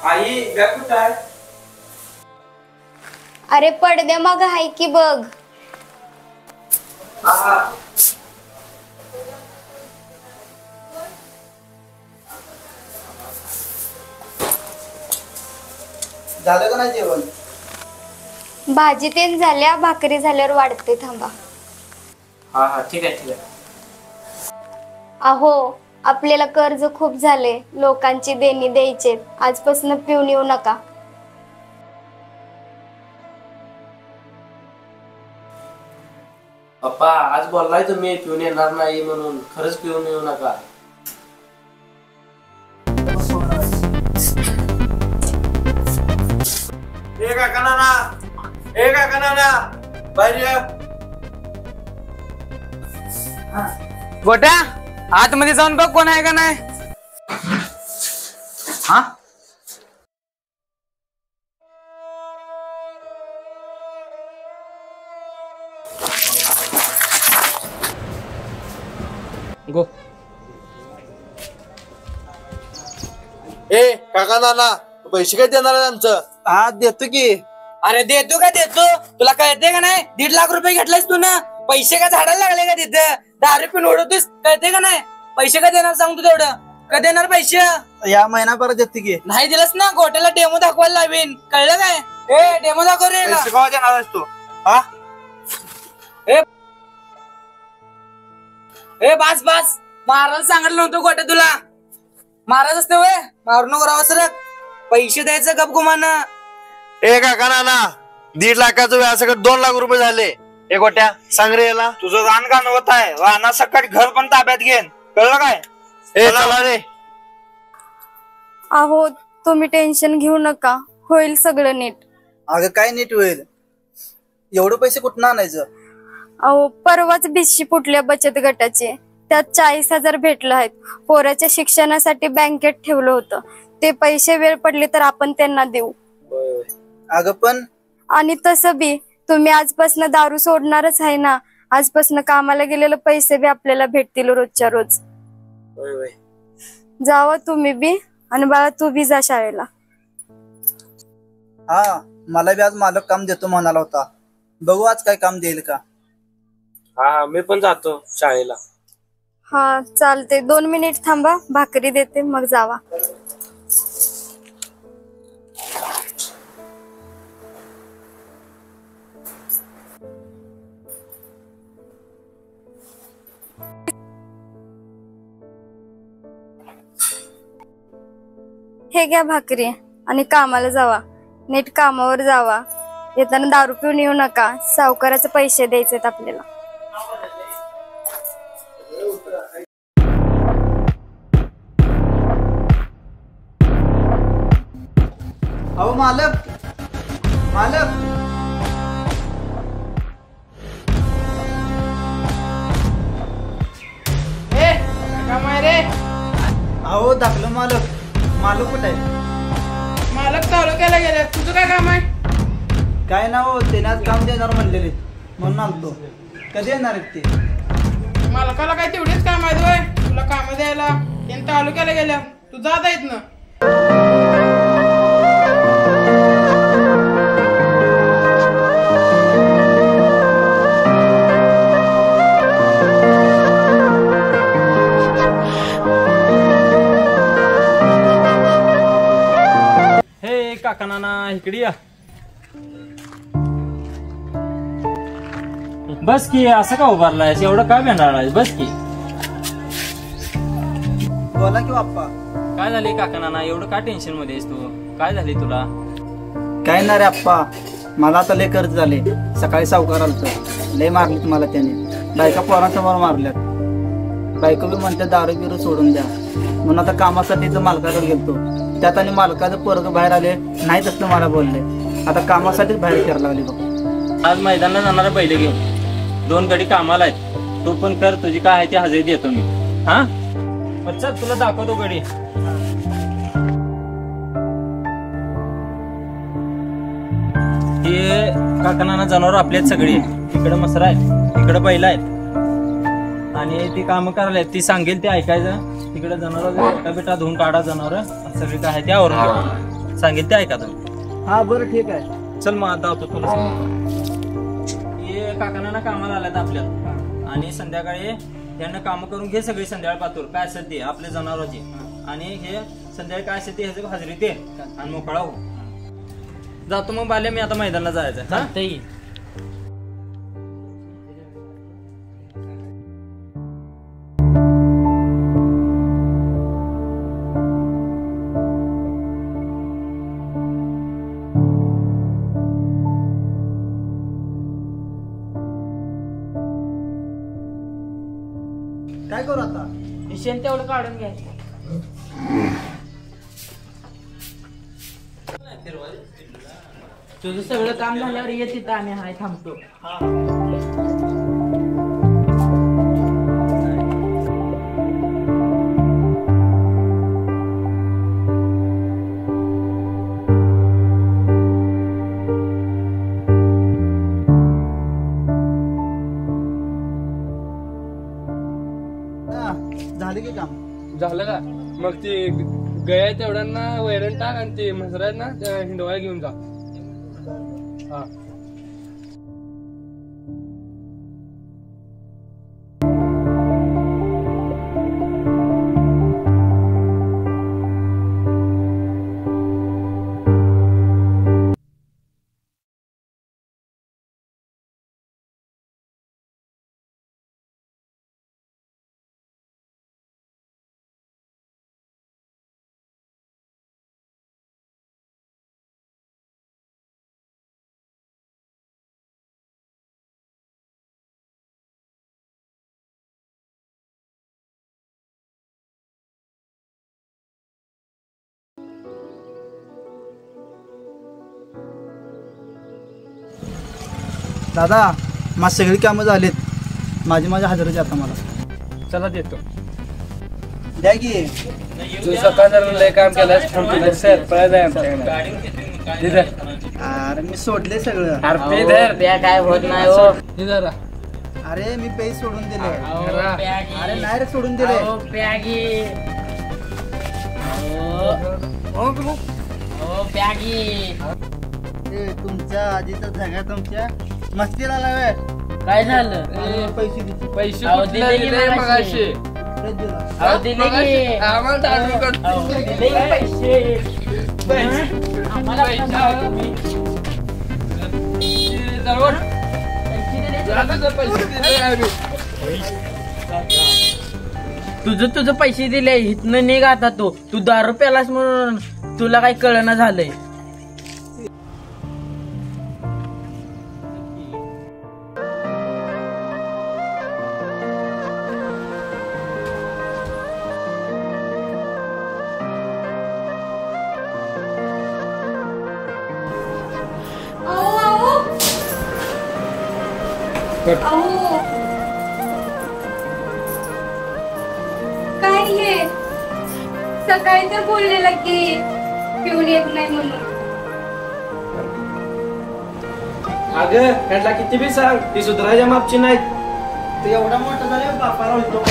आई bag कुठं आहे? अरे पडदे मग आहे की बघ. झालं का नाही जेवण? भाजी तेन झाल्या, भाकरी झाल्यावर वाढते थांबा. हा हा ठीक आहे ठीक आहे. अहो आपल्याला कर्ज खूप झाले, लोकांची देणी द्यायचे, आजपासून पिऊन येऊ नका. पप्पा आज बोललाय तुम्ही पिऊन येणार नाही म्हणून, खरंच पिऊन येऊ नका. ए काका नाना, ए काका नाना, बाहेर या. गोट्या आतमध्ये जाऊन बघ कोण आहे का नाही. हा गो. ए काका नाना, पैसे काय देणार आहे आमचं? हा देतो की. अरे देतो का देतो, तुला कळते का नाही? 1.5 लाख रुपये घेतलायस तू ना. पैसे का झाडाला लागले का तिथं? दारू पिऊन ओढवतोस, कळते का नाही? पैसे का देणार सांग तू तेवढं? का देणार पैसे? या महिनाभरात देतो की. नाही दिलंस ना गोट्याला डेमो दाखवायला लावीन, कळलं काय? ए डेमो दाखव रे. पैसे केव्हा देणार आहेस तू? हा ए बास बास, महाराज सांगितलं नव्हतं गोट्या तुला. महाराज असते वय मारू नको राव सर. पैसे द्यायचं गप गुमानं. ए काका नाना, 1.5 लाखाचं व्यासकट 2 लाख रुपये झाले. ए गोट्या सांग रे याला. तुझं रान गाणवत आहे, राना सकट घर पण ताब्यात घेन, कळलं काय? ए चला रे. अहो तुम्ही टेन्शन घेऊ नका, होईल सगळं नीट. अगं काय नीट होईल? एवढे पैसे कुठून आणायचं? अहो परवाच भिशी फुटल्या बचत गटाचे, त्यात 40,000 भेटलं आहेत. पोराच्या शिक्षणासाठी बँकेत ठेवलं होतं, ते पैसे वेळ पडले तर आपण त्यांना देऊ. अगं पण आणि तसं बी तुम्ही आजपासून दारू सोडणारच आहे ना, आजपासून कामाला गेलेले पैसे बी आपल्याला भेटतील रोजच्या रोज. जावा तुम्ही बी, आणि बाळा तू बी जा शाळेला. हा मला बी आज मालक काम देतो म्हणाला होता, बघू आज काय काम देईल का. हा मी पण जातो शाळेला. हा चालते, 2 मिनिट थांबा, भाकरी देते मग जावा. हे घ्या भाकरी, आणि कामाला जावा, नीट कामावर जावा. येताना दारू पिऊन येऊ नका, सावकाराचे पैसे द्यायचे आपल्याला. अहो मालक, मालक. अहो दाखलं मालक. मालक कुठे आहे? मालक तालुक्याला गेले, तुझं काय काम आहे? काय ना हो, त्याने आज काम देणार म्हणलेले म्हणून आलतो. कधी येणार आहेत ते? मालकाला काय तेवढेच काम आहे होय तुला काम द्यायला? त्यांनी तालुक्याला गेल्या, तू जात आहेत ना. काका नाना इकडे या. बस की, असं का उभारलायस? एवढं काय भेंडाळ आहे? बस की. बोला की बाप्पा. काय झाले काका नाना, एवढं काय टेन्शन मध्ये आहेस तू? काय झाले तुला? काय ना रे अप्पा, मला आता लय कर्ज झाले. सकाळी सावकार आलतं, लय मारलीत मला त्याने. बायका पोरांसमोर मारल्यात. बायको बी म्हणते दारू बिरू सोडून द्या म्हणून आता कामासाठी मालकाकडे गेलतो. त्यात आणि मालकाचं पोरग बाहेर आले, नाही तसलं मला बोलले. आता कामासाठीच बाहेर करायला लागले बघ. आज मैदानात जाणारा पहिले घेऊन 2 गडी कामाला आहेत. तू पण कर, तुझी काय आहे ती हजेरी देतो मी. हा चल तुला दाखवतो गडी. हे काका नाना जनावर आपल्यात सगळी. इकडे मसरा आहेत, इकडे बैल आहेत, आणि ती कामं करायला ती सांगेल ते ऐकायचं. तिकडे जनावर बेटा धुवून काढा, जनावर सगळी काय आहे ते आवरून. सांगितलं ते ऐका तुम्ही. हा बरं ठीक आहे. चल मग आता होतो तुला हे काकांना ना कामाला आल्यात आपल्यात आणि संध्याकाळी त्यांना काम करून घे सगळी संध्याकाळ पातूर काय असेल ते आपल्या जनावरांची आणि हे संध्याकाळी काय असेल ते ह्याची हजेरी दे आणि मोकळा हो. जातो मग बाले मी आता मैदानाला जायचं हा. काय करू आता? शेण तेवढं काढून घ्यायचं. तुझं सगळं काम झाल्यावर ये तिथं आम्ही हाय थांबतो. झाले की काम? झालं का? मग ती गया तेवढ्यांना वैरण टाक आणि ते म्हसरा ना हिंडवायला घेऊन जा. हा दादा माझी सगळी कामं झालीत. माझ्या हजेरी आता मला. चला देतो. द्या की. तू सकाळ लय काम केलंस सर पळायचं आहे आमच्याकडे. अरे मी सोडले सगळं. काय होत नाही हो. जरा अरे मी पैसे सोडून दिले. अरे नाही रे सोडून दिले. तुमच्या आधीचा झगा तुमच्या मस्तीला लावे. काय झालं? पैसे दिले. पैसे अहो, कुठले दिले की दिले नाही मगाशी? कुठे दिला? अहो, दिले की. आम्हाला टाळून करतो. आम्हाला पण द्या तुम्ही. जवळ. झालं तर पैसे दिले आम्ही. तुझं पैसे दिले इथनं निघ आता. तू दारू प्यालास म्हणून तुला काही कळना झालंय. काय हे सकाळी तर बोललेला की पिऊन येत नाही म्हणून. अगं ह्याला किती बी सांग ती सुधारायच्या मापची नाहीत. ते एवढा मोठा झाला बापाला होतो.